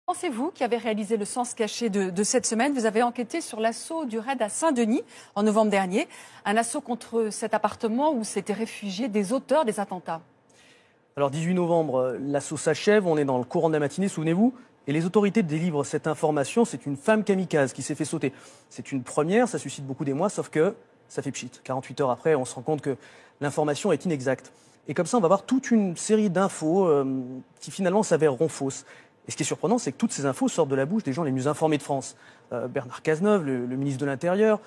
Pensez-vous qui avez réalisé le sens caché de cette semaine? Vous avez enquêté sur l'assaut du raid à Saint-Denis en novembre dernier. Un assaut contre cet appartement où s'étaient réfugiés des auteurs des attentats. Alors 18 novembre, l'assaut s'achève, on est dans le courant de la matinée, souvenez-vous. Et les autorités délivrent cette information, c'est une femme kamikaze qui s'est fait sauter. C'est une première, ça suscite beaucoup d'émoi, sauf que ça fait pchit. 48 heures après, on se rend compte que l'information est inexacte. Et comme ça, on va avoir toute une série d'infos qui finalement s'avèreront fausses. Et ce qui est surprenant, c'est que toutes ces infos sortent de la bouche des gens les mieux informés de France. Bernard Cazeneuve, le ministre de l'Intérieur,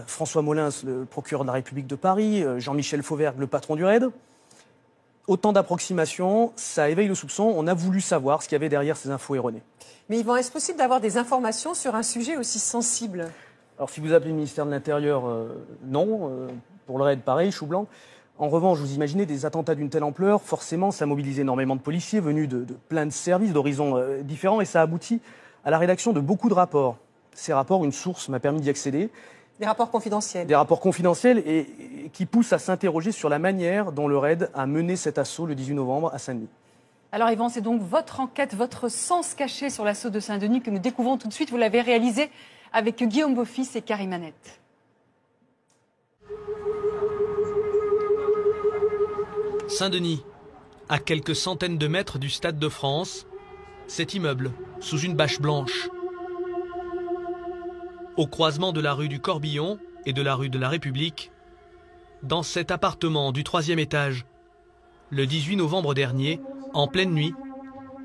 François Molins, le procureur de la République de Paris, Jean-Michel Fauvergue, le patron du RAID. Autant d'approximations, ça éveille le soupçon. On a voulu savoir ce qu'il y avait derrière ces infos erronées. Mais Yvan, est-ce possible d'avoir des informations sur un sujet aussi sensible? Alors si vous appelez le ministère de l'Intérieur, non. Pour le RAID, pareil, chou blanc. En revanche, vous imaginez des attentats d'une telle ampleur, forcément, ça mobilise énormément de policiers venus de plein de services, d'horizons différents, et ça aboutit à la rédaction de beaucoup de rapports. Ces rapports, une source m'a permis d'y accéder. Des rapports confidentiels. Des rapports confidentiels et qui poussent à s'interroger sur la manière dont le RAID a mené cet assaut le 18 novembre à Saint-Denis. Alors Yvan, c'est donc votre enquête, votre sens caché sur l'assaut de Saint-Denis que nous découvrons tout de suite. Vous l'avez réalisé avec Guillaume Beaufils et Karim Annette. Saint-Denis, à quelques centaines de mètres du Stade de France, cet immeuble, sous une bâche blanche. Au croisement de la rue du Corbillon et de la rue de la République, dans cet appartement du 3e étage, le 18 novembre dernier, en pleine nuit,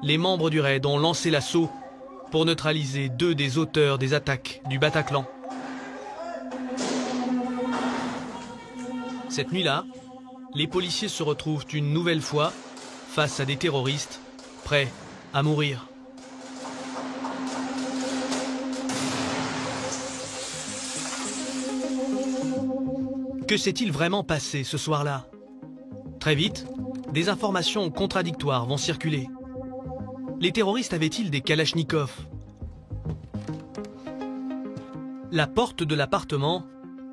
les membres du RAID ont lancé l'assaut pour neutraliser 2 des auteurs des attaques du Bataclan. Cette nuit-là, les policiers se retrouvent une nouvelle fois face à des terroristes prêts à mourir. Que s'est-il vraiment passé ce soir-là? Très vite, des informations contradictoires vont circuler. Les terroristes avaient-ils des kalachnikovs? La porte de l'appartement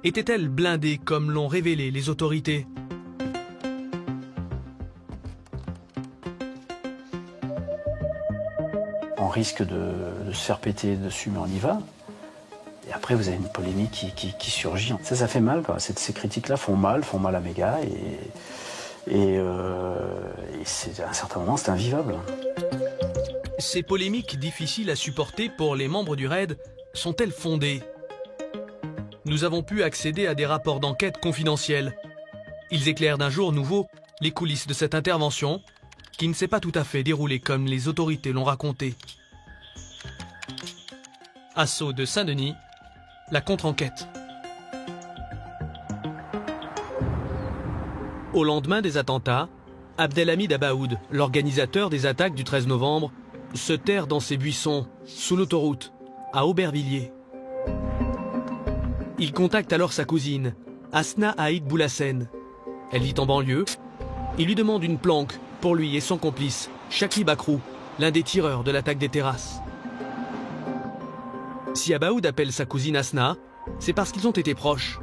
était-elle blindée comme l'ont révélé les autorités? On risque de se faire péter dessus, mais on y va. Et après, vous avez une polémique qui surgit. Ça fait mal, quoi. Ces critiques-là font mal à mes gars. Et à un certain moment, c'est invivable. Ces polémiques difficiles à supporter pour les membres du RAID sont-elles fondées? Nous avons pu accéder à des rapports d'enquête confidentiels. Ils éclairent d'un jour nouveau les coulisses de cette intervention qui ne s'est pas tout à fait déroulée comme les autorités l'ont raconté. Assaut de Saint-Denis, la contre-enquête. Au lendemain des attentats, Abdelhamid Abaoud, l'organisateur des attaques du 13 novembre, se terre dans ses buissons, sous l'autoroute, à Aubervilliers. Il contacte alors sa cousine, Asna Haït Boulassen. Elle vit en banlieue. Il lui demande une planque pour lui et son complice, Chakri Bakrou, l'un des tireurs de l'attaque des terrasses. Si Abaoud appelle sa cousine Asna, c'est parce qu'ils ont été proches.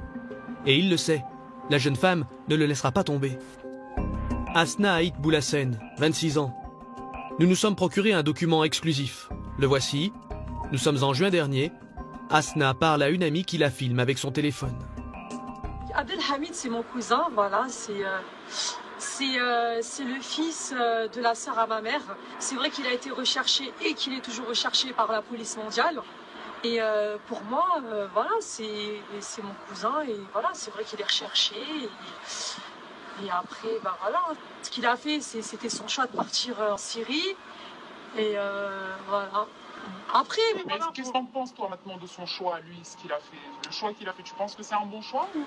Et il le sait, la jeune femme ne le laissera pas tomber. Asna Haït Boulassen, 26 ans. Nous nous sommes procuré un document exclusif. Le voici. Nous sommes en juin dernier. Asna parle à une amie qui la filme avec son téléphone. Abdelhamid, c'est mon cousin, voilà, c'est le fils de la sœur à ma mère. C'est vrai qu'il a été recherché et qu'il est toujours recherché par la police mondiale. Et pour moi, voilà, c'est mon cousin et voilà, c'est vrai qu'il est recherché. Et après, bah voilà, ce qu'il a fait, c'était son choix de partir en Syrie. Et voilà. Après, qu'est-ce que t'en penses toi maintenant de son choix, lui, ce qu'il a fait? Le choix qu'il a fait, tu penses que c'est un bon choix ou...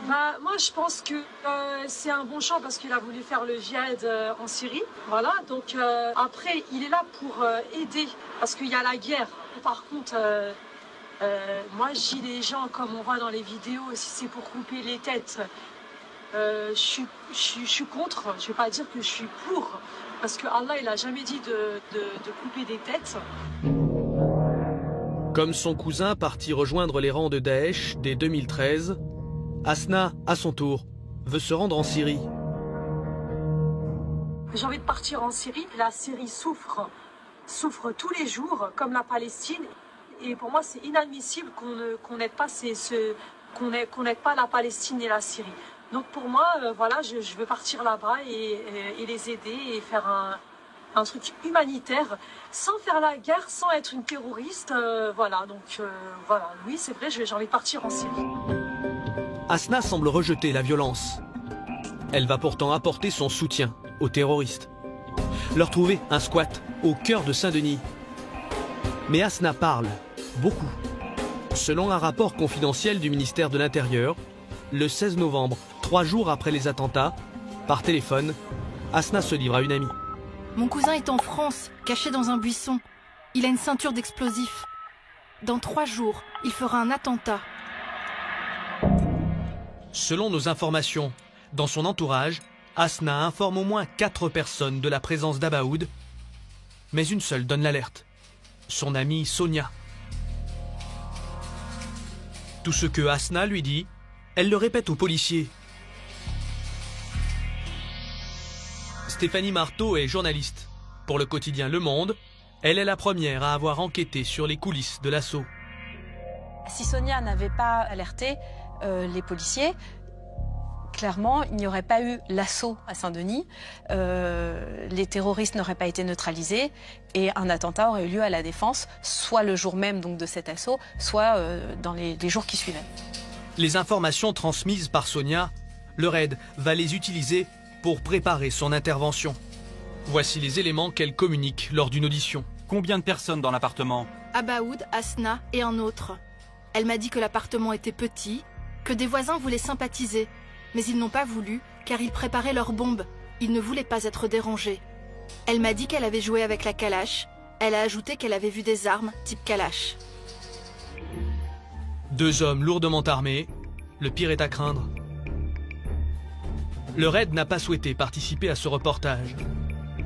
Bah, moi, je pense que c'est un bon choix parce qu'il a voulu faire le djihad en Syrie. Voilà, donc après, il est là pour aider parce qu'il y a la guerre. Par contre, moi, je dis les gens, comme on voit dans les vidéos, si c'est pour couper les têtes, je suis contre. Je ne vais pas dire que je suis pour parce que Allah, il n'a jamais dit de couper des têtes. Comme son cousin parti rejoindre les rangs de Daesh dès 2013, Asna, à son tour, veut se rendre en Syrie. J'ai envie de partir en Syrie. La Syrie souffre souffrent tous les jours, comme la Palestine. Et pour moi, c'est inadmissible qu'on n'aide pas qu'on n'aide pas la Palestine et la Syrie. Donc pour moi, voilà, je veux partir là-bas et les aider et faire un truc humanitaire, sans faire la guerre, sans être une terroriste. Voilà, donc voilà, oui, c'est vrai, j'ai envie de partir en Syrie. Asna semble rejeter la violence. Elle va pourtant apporter son soutien aux terroristes. Leur trouver un squat au cœur de Saint-Denis. Mais Asna parle beaucoup. Selon un rapport confidentiel du ministère de l'Intérieur, le 16 novembre, 3 jours après les attentats, par téléphone, Asna se livre à une amie. Mon cousin est en France, caché dans un buisson. Il a une ceinture d'explosifs. Dans 3 jours, il fera un attentat. Selon nos informations, dans son entourage, Asna informe au moins 4 personnes de la présence d'Abaoud, mais une seule donne l'alerte, son amie Sonia. Tout ce que Asna lui dit, elle le répète aux policiers. Stéphanie Marteau est journaliste. Pour le quotidien Le Monde, elle est la première à avoir enquêté sur les coulisses de l'assaut. Si Sonia n'avait pas alerté les policiers, clairement, il n'y aurait pas eu l'assaut à Saint-Denis, les terroristes n'auraient pas été neutralisés et un attentat aurait eu lieu à la Défense, soit le jour même donc, de cet assaut, soit dans les jours qui suivaient. Les informations transmises par Sonia, le RAID va les utiliser pour préparer son intervention. Voici les éléments qu'elle communique lors d'une audition. Combien de personnes dans l'appartement? Abaoud, Asna et un autre. Elle m'a dit que l'appartement était petit, que des voisins voulaient sympathiser, mais ils n'ont pas voulu car ils préparaient leurs bombes. Ils ne voulaient pas être dérangés. Elle m'a dit qu'elle avait joué avec la Kalash. Elle a ajouté qu'elle avait vu des armes type Kalash. 2 hommes lourdement armés, le pire est à craindre. Le RAID n'a pas souhaité participer à ce reportage.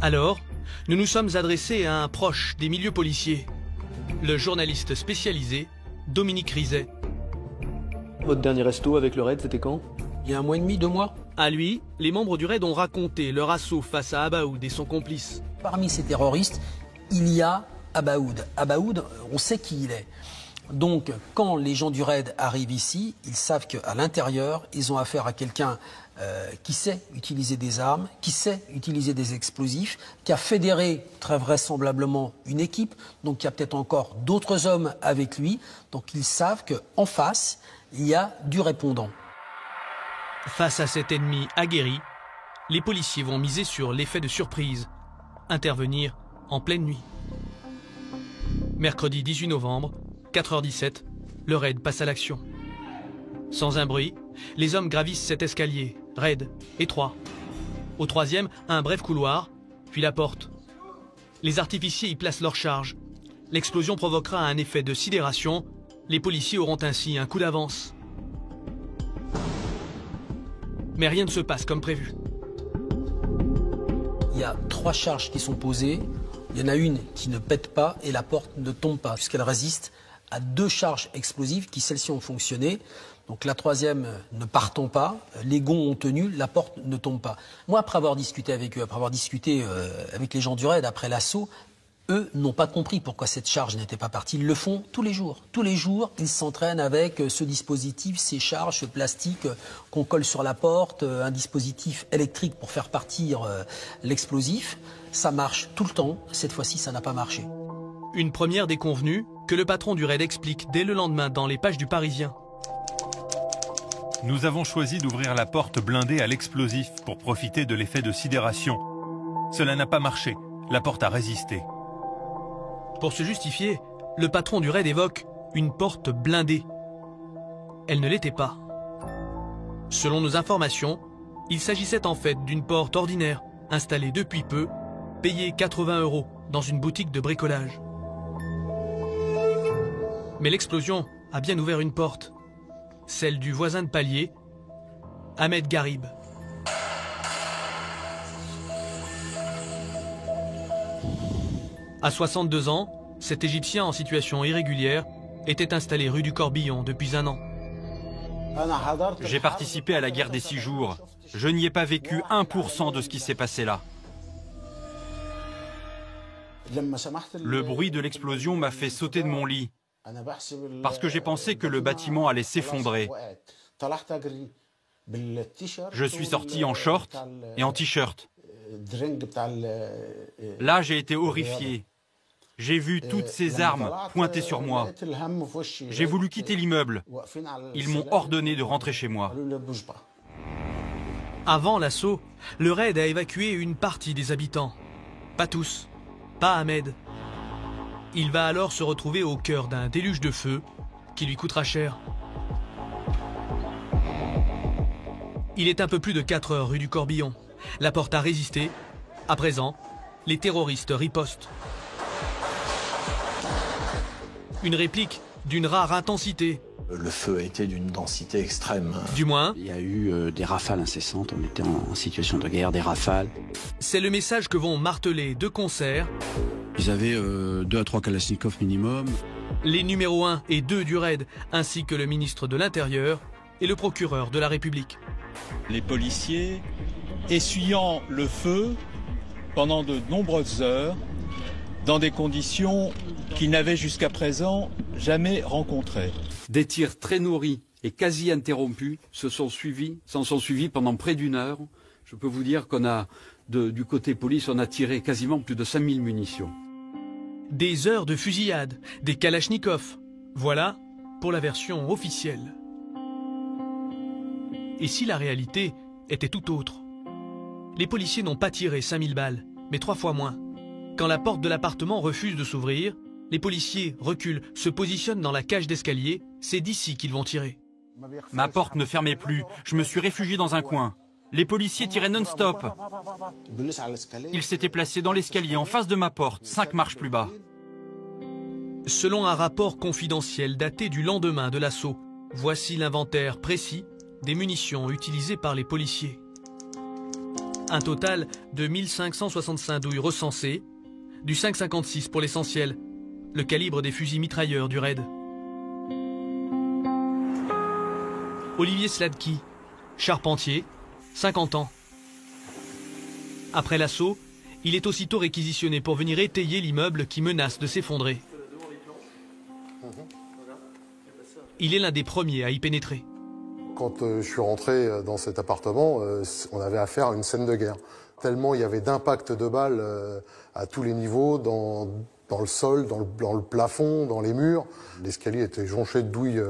Alors, nous nous sommes adressés à un proche des milieux policiers, le journaliste spécialisé Dominique Rizet. Votre dernier resto avec le RAID, c'était quand? Il y a 1 mois et demi, 2 mois. À lui, les membres du RAID ont raconté leur assaut face à Abaoud et son complice. Parmi ces terroristes, il y a Abaoud. Abaoud, on sait qui il est. Donc, quand les gens du RAID arrivent ici, ils savent qu'à l'intérieur, ils ont affaire à quelqu'un qui sait utiliser des armes, qui sait utiliser des explosifs, qui a fédéré très vraisemblablement une équipe, donc il y a peut-être encore d'autres hommes avec lui. Donc, ils savent qu'en face, il y a du répondant. Face à cet ennemi aguerri, les policiers vont miser sur l'effet de surprise, intervenir en pleine nuit. Mercredi 18 novembre, 4h17, le RAID passe à l'action. Sans un bruit, les hommes gravissent cet escalier, raide, étroit. Au 3e, un bref couloir, puis la porte. Les artificiers y placent leur charge. L'explosion provoquera un effet de sidération. Les policiers auront ainsi un coup d'avance. Mais rien ne se passe comme prévu. Il y a 3 charges qui sont posées. Il y en a une qui ne pète pas et la porte ne tombe pas, puisqu'elle résiste à 2 charges explosives qui, celles-ci, ont fonctionné. Donc la 3e ne partant pas, les gonds ont tenu, la porte ne tombe pas. Moi, après avoir discuté avec eux, après avoir discuté avec les gens du RAID après l'assaut, eux n'ont pas compris pourquoi cette charge n'était pas partie. Ils le font tous les jours. Tous les jours, ils s'entraînent avec ce dispositif, ces charges, ce plastique qu'on colle sur la porte, un dispositif électrique pour faire partir l'explosif. Ça marche tout le temps. Cette fois-ci, ça n'a pas marché. Une première déconvenue que le patron du RAID explique dès le lendemain dans les pages du Parisien. Nous avons choisi d'ouvrir la porte blindée à l'explosif pour profiter de l'effet de sidération. Cela n'a pas marché. La porte a résisté. Pour se justifier, le patron du RAID évoque une porte blindée. Elle ne l'était pas. Selon nos informations, il s'agissait en fait d'une porte ordinaire, installée depuis peu, payée 80 € dans une boutique de bricolage. Mais l'explosion a bien ouvert une porte, celle du voisin de palier, Ahmed Garib. À 62 ans, cet Égyptien en situation irrégulière était installé rue du Corbillon depuis 1 an. J'ai participé à la guerre des 6 jours. Je n'y ai pas vécu 1% de ce qui s'est passé là. Le bruit de l'explosion m'a fait sauter de mon lit, parce que j'ai pensé que le bâtiment allait s'effondrer. Je suis sorti en short et en t-shirt. Là, j'ai été horrifié. J'ai vu toutes ces armes pointées sur moi. J'ai voulu quitter l'immeuble. Ils m'ont ordonné de rentrer chez moi. Avant l'assaut, le raid a évacué une partie des habitants. Pas tous, pas Ahmed. Il va alors se retrouver au cœur d'un déluge de feu qui lui coûtera cher. Il est un peu plus de 4 heures rue du Corbillon. La porte a résisté. À présent, les terroristes ripostent. Une réplique d'une rare intensité. Le feu a été d'une densité extrême. Du moins, il y a eu des rafales incessantes, on était en situation de guerre, des rafales. C'est le message que vont marteler de concert. Ils avaient 2 à 3 Kalachnikov minimum. Les numéros 1 et 2 du raid, ainsi que le ministre de l'Intérieur et le procureur de la République. Les policiers, essuyant le feu pendant de nombreuses heures, dans des conditions qu'ils n'avaient jusqu'à présent jamais rencontrées. Des tirs très nourris et quasi interrompus s'en sont suivis pendant près d'1 heure. Je peux vous dire qu'on a, du côté police, on a tiré quasiment plus de 5000 munitions. Des heures de fusillade, des kalachnikovs. Voilà pour la version officielle. Et si la réalité était tout autre? Les policiers n'ont pas tiré 5000 balles, mais 3 fois moins. Quand la porte de l'appartement refuse de s'ouvrir, les policiers reculent, se positionnent dans la cage d'escalier. C'est d'ici qu'ils vont tirer. Ma porte ne fermait plus. Je me suis réfugié dans un coin. Les policiers tiraient non-stop. Ils s'étaient placés dans l'escalier en face de ma porte, 5 marches plus bas. Selon un rapport confidentiel daté du lendemain de l'assaut, voici l'inventaire précis des munitions utilisées par les policiers. Un total de 1565 douilles recensées, du 5,56 pour l'essentiel, le calibre des fusils mitrailleurs du raid. Olivier Sladki, charpentier, 50 ans. Après l'assaut, il est aussitôt réquisitionné pour venir étayer l'immeuble qui menace de s'effondrer. Il est l'un des premiers à y pénétrer. Quand je suis rentré dans cet appartement, on avait affaire à une scène de guerre. Tellement il y avait d'impact de balles à tous les niveaux, dans le sol, dans le plafond, dans les murs. L'escalier était jonché de douilles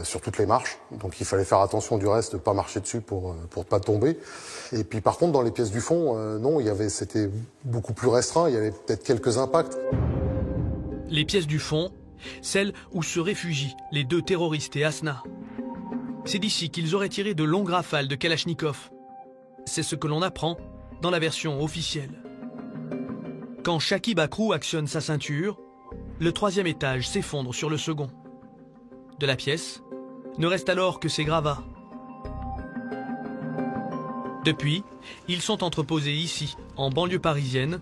sur toutes les marches. Donc il fallait faire attention du reste, de ne pas marcher dessus pour ne pas tomber. Et puis par contre, dans les pièces du fond, non, c'était beaucoup plus restreint. Il y avait peut-être quelques impacts. Les pièces du fond, celles où se réfugient les 2 terroristes et Asna. C'est d'ici qu'ils auraient tiré de longues rafales de Kalachnikov. C'est ce que l'on apprend dans la version officielle. Quand Shakib Akrou actionne sa ceinture, le 3e étage s'effondre sur le second. De la pièce, ne reste alors que ses gravats. Depuis, ils sont entreposés ici, en banlieue parisienne,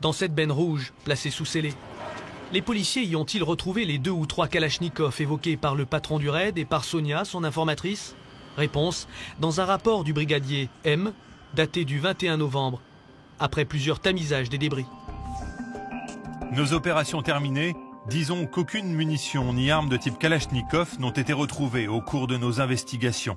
dans cette benne rouge placée sous scellé. Les policiers y ont-ils retrouvé les 2 ou 3 kalachnikovs évoqués par le patron du raid et par Sonia, son informatrice? Réponse, dans un rapport du brigadier M, daté du 21 novembre, après plusieurs tamisages des débris. Nos opérations terminées, disons qu'aucune munition ni arme de type Kalachnikov n'ont été retrouvées au cours de nos investigations.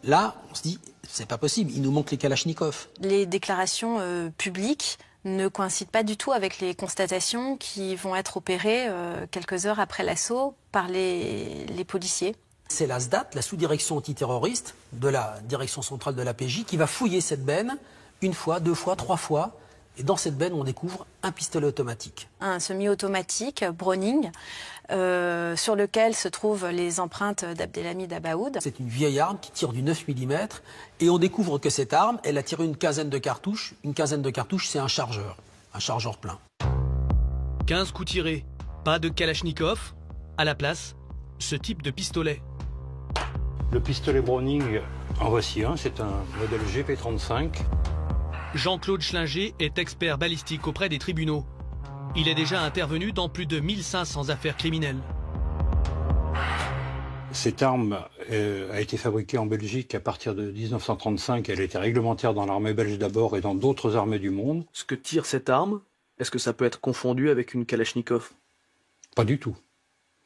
Là, on se dit, c'est pas possible, il nous manque les Kalachnikov. Les déclarations publiques ne coïncident pas du tout avec les constatations qui vont être opérées quelques heures après l'assaut par les policiers. C'est la SDAT, la sous-direction antiterroriste de la direction centrale de la PJ, qui va fouiller cette benne 1 fois, 2 fois, 3 fois. Et dans cette benne, on découvre un pistolet automatique. Un semi-automatique Browning, sur lequel se trouvent les empreintes d'Abdelhamid Abaoud. C'est une vieille arme qui tire du 9 mm. Et on découvre que cette arme, elle a tiré une quinzaine de cartouches. Une quinzaine de cartouches, c'est un chargeur plein. 15 coups tirés, pas de Kalachnikov. À la place, ce type de pistolet. Le pistolet Browning, en voici un, c'est un modèle GP35. Jean-Claude Schlinger est expert balistique auprès des tribunaux. Il est déjà intervenu dans plus de 1500 affaires criminelles. Cette arme a été fabriquée en Belgique à partir de 1935. Elle était réglementaire dans l'armée belge d'abord et dans d'autres armées du monde. Ce que tire cette arme, est-ce que ça peut être confondu avec une Kalachnikov? Pas du tout.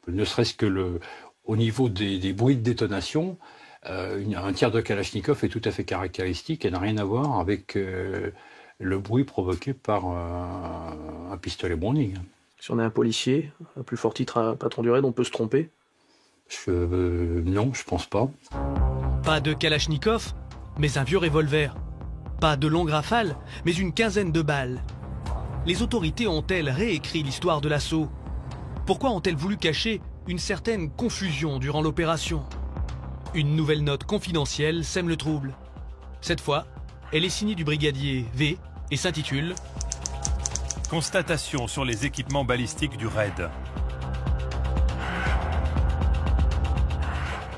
Ne serait-ce que au niveau des bruits de détonation, un tir de Kalachnikov est tout à fait caractéristique et n'a rien à voir avec le bruit provoqué par un pistolet Browning. Si on est un policier, à plus fort titre patron du raid, on peut se tromper? Non, je pense pas. Pas de Kalachnikov, mais un vieux revolver. Pas de longue rafale, mais une quinzaine de balles. Les autorités ont-elles réécrit l'histoire de l'assaut? Pourquoi ont-elles voulu cacher une certaine confusion durant l'opération? Une nouvelle note confidentielle sème le trouble. Cette fois, elle est signée du brigadier V et s'intitule « Constatation sur les équipements balistiques du raid ».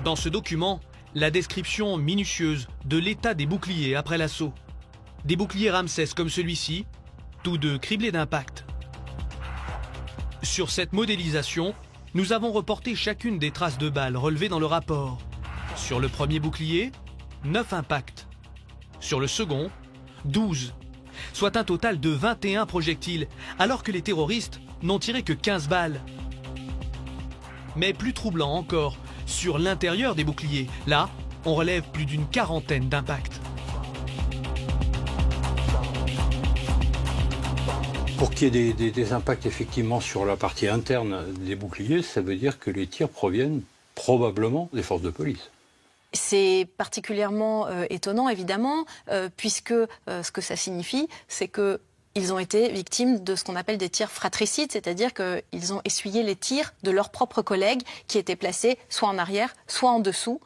Dans ce document, la description minutieuse de l'état des boucliers après l'assaut. Des boucliers Ramsès comme celui-ci, tous deux criblés d'impact. Sur cette modélisation, nous avons reporté chacune des traces de balles relevées dans le rapport. Sur le premier bouclier, 9 impacts. Sur le second, 12. Soit un total de 21 projectiles, alors que les terroristes n'ont tiré que 15 balles. Mais plus troublant encore, sur l'intérieur des boucliers, là, on relève plus d'une quarantaine d'impacts. Pour qu'il y ait des impacts effectivement sur la partie interne des boucliers, ça veut dire que les tirs proviennent probablement des forces de police. C'est particulièrement étonnant, évidemment, puisque ce que ça signifie, c'est que ils ont été victimes de ce qu'on appelle des tirs fratricides, c'est-à-dire qu'ils ont essuyé les tirs de leurs propres collègues qui étaient placés soit en arrière, soit en dessous,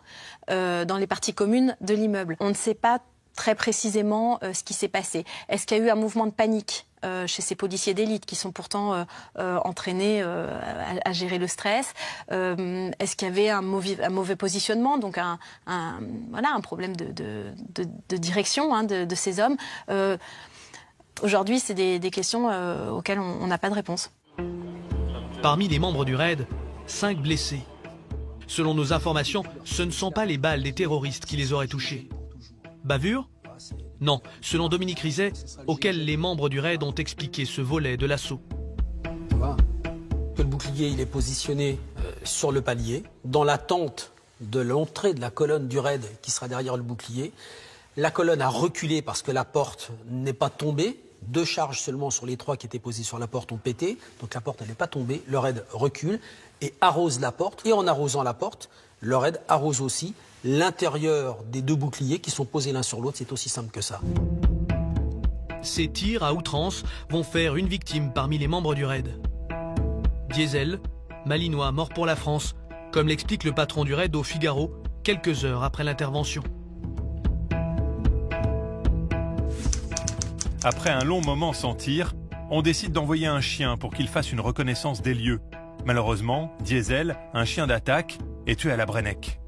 dans les parties communes de l'immeuble. On ne sait pas très précisément ce qui s'est passé. Est-ce qu'il y a eu un mouvement de panique chez ces policiers d'élite qui sont pourtant entraînés à gérer le stress? Est-ce qu'il y avait un mauvais positionnement, donc voilà, un problème de direction de ces hommes? Aujourd'hui, c'est des questions auxquelles on n'a pas de réponse. Parmi les membres du raid, 5 blessés. Selon nos informations, ce ne sont pas les balles des terroristes qui les auraient touchés. Bavure? Non, selon Dominique Rizet, auquel les membres du raid ont expliqué ce volet de l'assaut. Le bouclier il est positionné sur le palier, dans l'attente de l'entrée de la colonne du raid qui sera derrière le bouclier. La colonne a reculé parce que la porte n'est pas tombée. 2 charges seulement sur les 3 qui étaient posées sur la porte ont pété. Donc la porte n'est pas tombée. Le raid recule et arrose la porte. Et en arrosant la porte, le raid arrose aussi l'intérieur des 2 boucliers qui sont posés l'un sur l'autre. C'est aussi simple que ça. Ces tirs à outrance vont faire une victime parmi les membres du raid. Diesel, Malinois mort pour la France, comme l'explique le patron du raid au Figaro quelques heures après l'intervention. Après un long moment sans tir, on décide d'envoyer un chien pour qu'il fasse une reconnaissance des lieux. Malheureusement, Diesel, un chien d'attaque, est tué à la Brennec.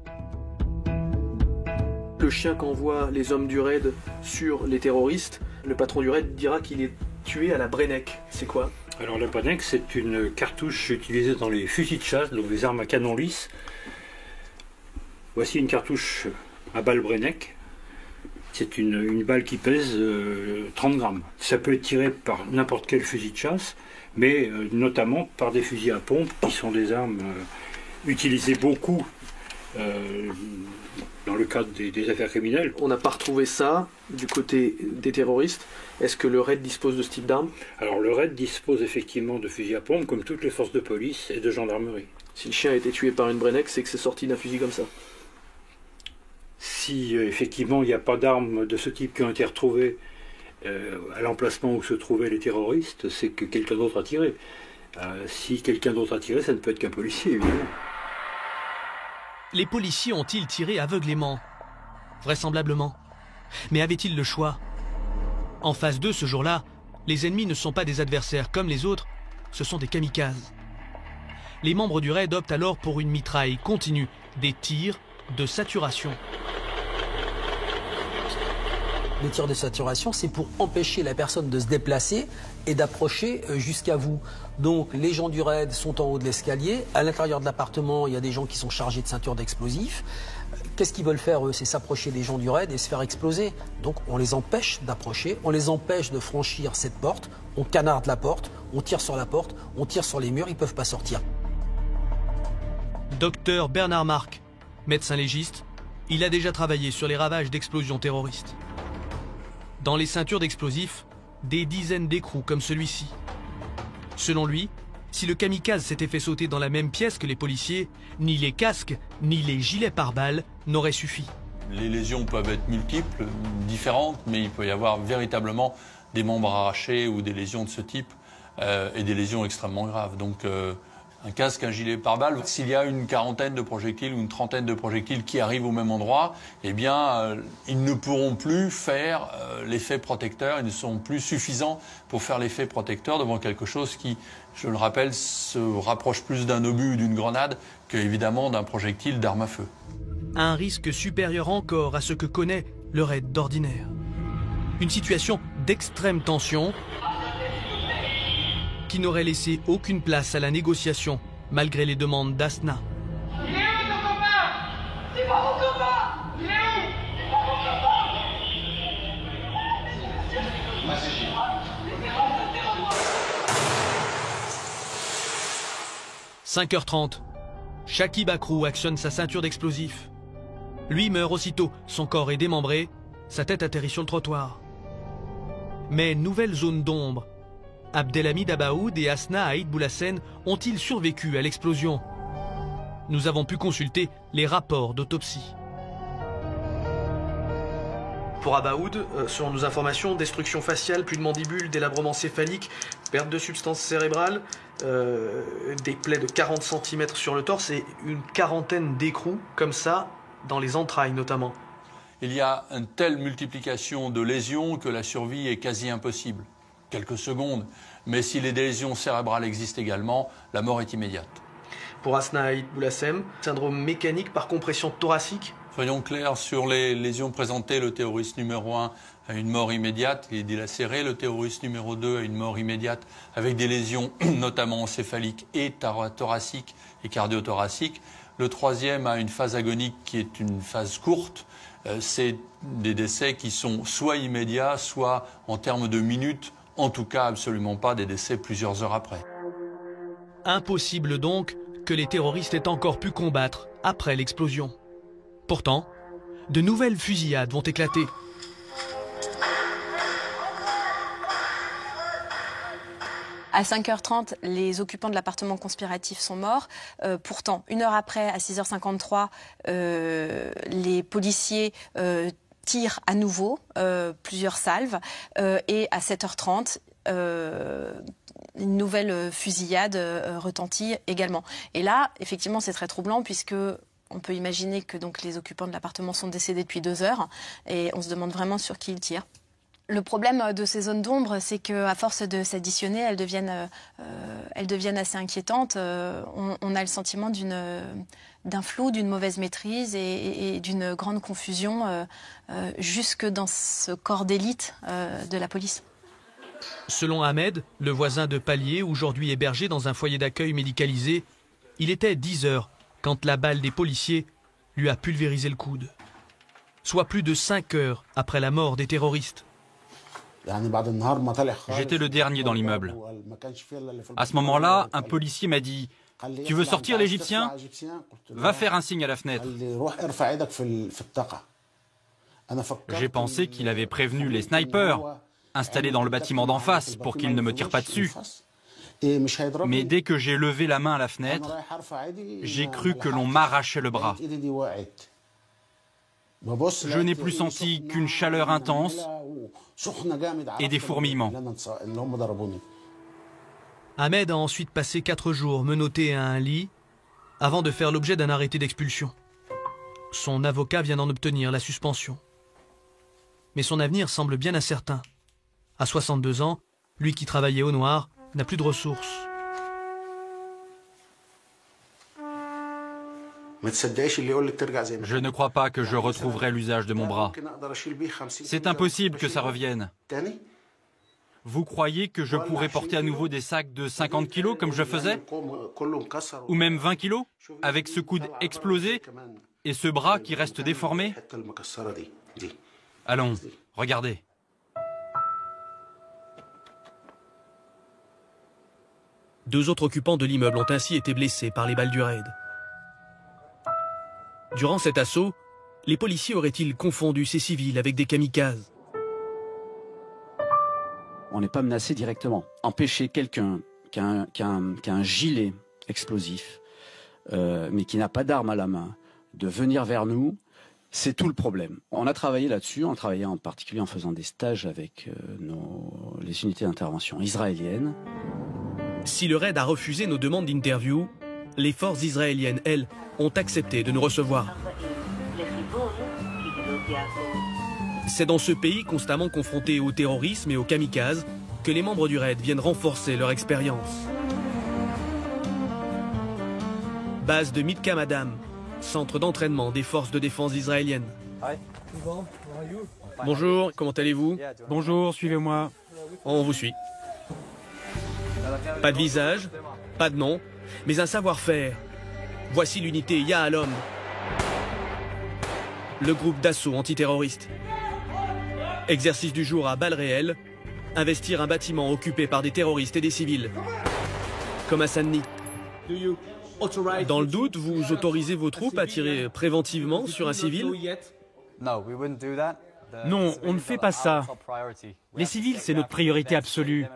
Le chien qu'envoient les hommes du raid sur les terroristes, le patron du raid dira qu'il est tué à la Brennec. C'est quoi? Alors la Brennec, c'est une cartouche utilisée dans les fusils de chasse, donc les armes à canon lisse. Voici une cartouche à balle Brennec. C'est une balle qui pèse 30 grammes. Ça peut être tiré par n'importe quel fusil de chasse, mais notamment par des fusils à pompe, qui sont des armes utilisées beaucoup dans le cadre des affaires criminelles. On n'a pas retrouvé ça du côté des terroristes. Est-ce que le raid dispose de ce type d'armes? Alors le raid dispose effectivement de fusils à pompe, comme toutes les forces de police et de gendarmerie. Si le chien a été tué par une Brennec, c'est que c'est sorti d'un fusil comme ça? Si effectivement il n'y a pas d'armes de ce type qui ont été retrouvées à l'emplacement où se trouvaient les terroristes, c'est que quelqu'un d'autre a tiré. Si quelqu'un d'autre a tiré, ça ne peut être qu'un policier, évidemment. Les policiers ont-ils tiré aveuglément? Vraisemblablement. Mais avaient-ils le choix? En face d'eux, ce jour-là, les ennemis ne sont pas des adversaires comme les autres, ce sont des kamikazes. Les membres du raid optent alors pour une mitraille continue, des tirs de saturation. Le tir de saturation, c'est pour empêcher la personne de se déplacer et d'approcher jusqu'à vous. Donc les gens du raid sont en haut de l'escalier. À l'intérieur de l'appartement, il y a des gens qui sont chargés de ceintures d'explosifs. Qu'est-ce qu'ils veulent faire, eux? C'est s'approcher des gens du raid et se faire exploser. Donc on les empêche d'approcher, on les empêche de franchir cette porte, on canarde la porte, on tire sur la porte, on tire sur les murs, ils ne peuvent pas sortir. Docteur Bernard Marc, médecin légiste, il a déjà travaillé sur les ravages d'explosions terroristes. Dans les ceintures d'explosifs, des dizaines d'écrous comme celui-ci. Selon lui, si le kamikaze s'était fait sauter dans la même pièce que les policiers, ni les casques, ni les gilets pare-balles n'auraient suffi. Les lésions peuvent être multiples, différentes, mais il peut y avoir véritablement des membres arrachés ou des lésions de ce type et des lésions extrêmement graves. Donc un casque, un gilet pare-balles, s'il y a une quarantaine de projectiles ou une trentaine de projectiles qui arrivent au même endroit, eh bien, ils ne pourront plus faire l'effet protecteur, ils ne seront plus suffisants pour faire l'effet protecteur devant quelque chose qui, je le rappelle, se rapproche plus d'un obus ou d'une grenade qu'évidemment d'un projectile d'arme à feu. Un risque supérieur encore à ce que connaît le raid d'ordinaire. Une situation d'extrême tension qui n'aurait laissé aucune place à la négociation, malgré les demandes d'Asna. Il est où ton copain? C'est pas mon copain! Il est où? C'est pas mon copain! 5h30, Shakib Akrou actionne sa ceinture d'explosifs. Lui meurt aussitôt, son corps est démembré, sa tête atterrit sur le trottoir. Mais nouvelle zone d'ombre. Abdelhamid Abaoud et Asna Aïd Boulassen ont-ils survécu à l'explosion? Nous avons pu consulter les rapports d'autopsie. Pour Abaoud, selon nos informations, destruction faciale, plus de mandibule, délabrement céphalique, perte de substance cérébrale, des plaies de 40 cm sur le torse et une quarantaine d'écrous, comme ça, dans les entrailles notamment. Il y a une telle multiplication de lésions que la survie est quasi impossible. Quelques secondes, mais si les lésions cérébrales existent également, la mort est immédiate. Pour Asna Aïd Boulassen, syndrome mécanique par compression thoracique. Soyons clairs sur les lésions présentées, le terroriste numéro 1 a une mort immédiate, il est dilacéré, le terroriste numéro 2 a une mort immédiate avec des lésions notamment encéphaliques et thoraciques et cardiothoraciques. Le troisième a une phase agonique qui est une phase courte. C'est des décès qui sont soit immédiats, soit en termes de minutes, en tout cas absolument pas des décès plusieurs heures après. Impossible donc que les terroristes aient encore pu combattre après l'explosion. Pourtant, de nouvelles fusillades vont éclater. À 5h30, les occupants de l'appartement conspiratif sont morts. Pourtant, une heure après, à 6h53, les policiers tirent à nouveau plusieurs salves. Et à 7h30, une nouvelle fusillade retentit également. Et là, effectivement, c'est très troublant puisque on peut imaginer que donc, les occupants de l'appartement sont décédés depuis 2 heures. Et on se demande vraiment sur qui ils tirent. Le problème de ces zones d'ombre, c'est qu'à force de s'additionner, elles deviennent assez inquiétantes. On a le sentiment d'un flou, d'une mauvaise maîtrise et d'une grande confusion jusque dans ce corps d'élite de la police. Selon Ahmed, le voisin de palier, aujourd'hui hébergé dans un foyer d'accueil médicalisé, il était 10 heures quand la balle des policiers lui a pulvérisé le coude. Soit plus de 5 heures après la mort des terroristes. J'étais le dernier dans l'immeuble. À ce moment-là, un policier m'a dit « Tu veux sortir l'Égyptien ? Va faire un signe à la fenêtre. » J'ai pensé qu'il avait prévenu les snipers installés dans le bâtiment d'en face pour qu'ils ne me tirent pas dessus. Mais dès que j'ai levé la main à la fenêtre, j'ai cru que l'on m'arrachait le bras. Je n'ai plus senti qu'une chaleur intense et des fourmillements. Ahmed a ensuite passé 4 jours menotté à un lit avant de faire l'objet d'un arrêté d'expulsion. Son avocat vient d'en obtenir la suspension. Mais son avenir semble bien incertain. À 62 ans, lui qui travaillait au noir n'a plus de ressources. Je ne crois pas que je retrouverai l'usage de mon bras. C'est impossible que ça revienne. Vous croyez que je pourrais porter à nouveau des sacs de 50 kilos comme je faisais? Ou même 20 kilos? Avec ce coude explosé et ce bras qui reste déformé? Allons, regardez. Deux autres occupants de l'immeuble ont ainsi été blessés par les balles du raid. Durant cet assaut, les policiers auraient-ils confondu ces civils avec des kamikazes? On n'est pas menacé directement. Empêcher quelqu'un qui a un gilet explosif, mais qui n'a pas d'arme à la main, de venir vers nous, c'est tout le problème. On a travaillé là-dessus, on a travaillé en particulier en faisant des stages avec les unités d'intervention israéliennes. Si le raid a refusé nos demandes d'interview, les forces israéliennes, elles, ont accepté de nous recevoir. C'est dans ce pays constamment confronté au terrorisme et aux kamikazes que les membres du raid viennent renforcer leur expérience. Base de Midkam Adam, centre d'entraînement des forces de défense israéliennes. Bonjour, comment allez-vous? Bonjour, suivez-moi. On vous suit. Pas de visage, pas de nom, mais un savoir-faire. Voici l'unité Yahalom, le groupe d'assaut antiterroriste. Exercice du jour à balles réelles, investir un bâtiment occupé par des terroristes et des civils, comme à Sanni. Dans le doute, vous autorisez vos troupes à tirer préventivement sur un civil? Non, on ne fait pas ça. Les civils, c'est notre priorité absolue.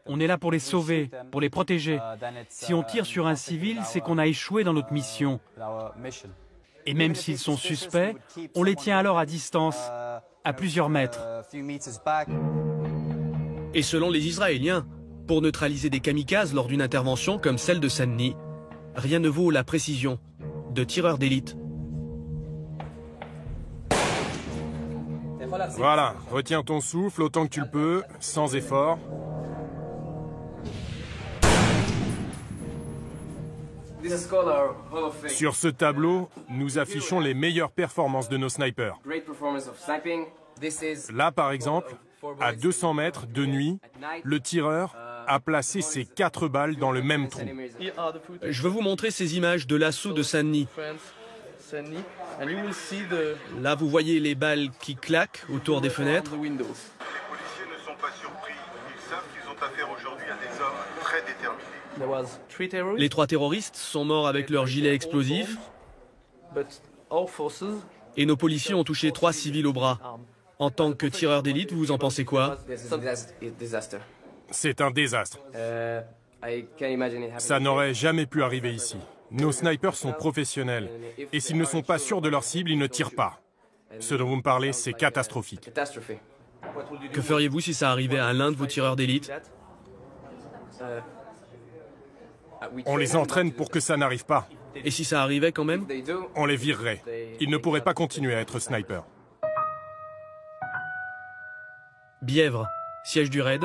On est là pour les sauver, pour les protéger. Si on tire sur un civil, c'est qu'on a échoué dans notre mission. Et même s'ils sont suspects, on les tient alors à distance, à plusieurs mètres. Et selon les Israéliens, pour neutraliser des kamikazes lors d'une intervention comme celle de Sanni, rien ne vaut la précision de tireurs d'élite. Voilà, retiens ton souffle autant que tu le peux, sans effort. Sur ce tableau, nous affichons les meilleures performances de nos snipers. Là, par exemple, à 200 mètres de nuit, le tireur a placé ses 4 balles dans le même trou. Je veux vous montrer ces images de l'assaut de Sanni. Là, vous voyez les balles qui claquent autour des fenêtres. Les policiers ne sont pas surpris. Ils savent qu'ils ont affaire aujourd'hui à des hommes très déterminés. Les 3 terroristes sont morts avec leurs gilets explosifs. Et nos policiers ont touché 3 civils au bras. En tant que tireur d'élite, vous en pensez quoi? C'est un désastre. Ça n'aurait jamais pu arriver ici. Nos snipers sont professionnels. Et s'ils ne sont pas sûrs de leur cible, ils ne tirent pas. Ce dont vous me parlez, c'est catastrophique. Que feriez-vous si ça arrivait à l'un de vos tireurs d'élite? On les entraîne pour que ça n'arrive pas. Et si ça arrivait quand même? On les virerait. Ils ne pourraient pas continuer à être snipers. Bièvre, siège du raid,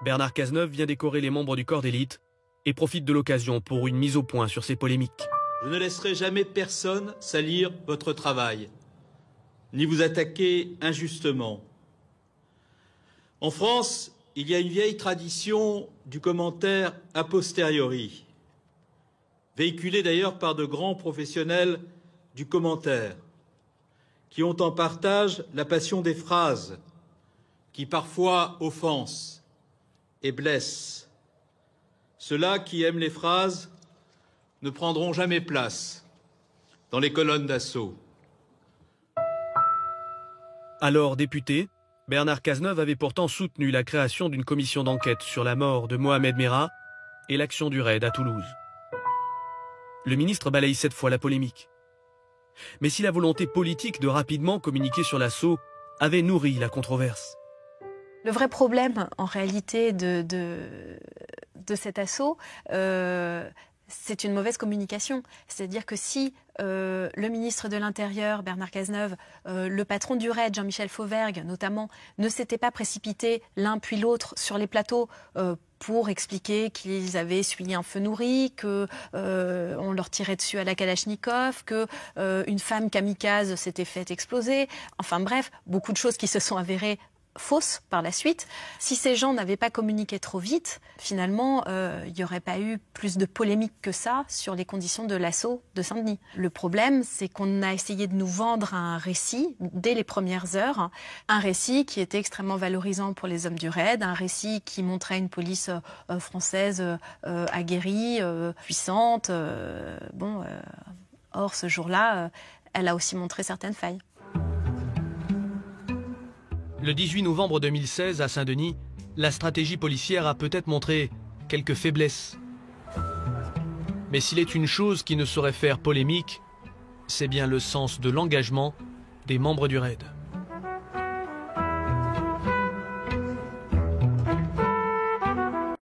Bernard Cazeneuve vient décorer les membres du corps d'élite et profite de l'occasion pour une mise au point sur ces polémiques. Je ne laisserai jamais personne salir votre travail, ni vous attaquer injustement. En France, il y a une vieille tradition du commentaire a posteriori, véhiculée d'ailleurs par de grands professionnels du commentaire, qui ont en partage la passion des phrases, qui parfois offensent et blessent. Ceux-là qui aiment les phrases ne prendront jamais place dans les colonnes d'assaut. Alors député, Bernard Cazeneuve avait pourtant soutenu la création d'une commission d'enquête sur la mort de Mohamed Merah et l'action du raid à Toulouse. Le ministre balaye cette fois la polémique. Mais si la volonté politique de rapidement communiquer sur l'assaut avait nourri la controverse. Le vrai problème, en réalité, de cet assaut, c'est une mauvaise communication. C'est-à-dire que si le ministre de l'Intérieur, Bernard Cazeneuve, le patron du RAID, Jean-Michel Fauvergue, notamment, ne s'étaient pas précipités l'un puis l'autre sur les plateaux pour expliquer qu'ils avaient essuyé un feu nourri, que on leur tirait dessus à la Kalachnikov, que une femme kamikaze s'était faite exploser. Enfin bref, beaucoup de choses qui se sont avérées fausses par la suite. Si ces gens n'avaient pas communiqué trop vite, finalement, il n'y aurait pas eu plus de polémique que ça sur les conditions de l'assaut de Saint-Denis. Le problème, c'est qu'on a essayé de nous vendre un récit dès les premières heures, un récit qui était extrêmement valorisant pour les hommes du raid, un récit qui montrait une police française aguerrie, puissante. Or, ce jour-là, elle a aussi montré certaines failles. Le 18 novembre 2016, à Saint-Denis, la stratégie policière a peut-être montré quelques faiblesses. Mais s'il est une chose qui ne saurait faire polémique, c'est bien le sens de l'engagement des membres du raid.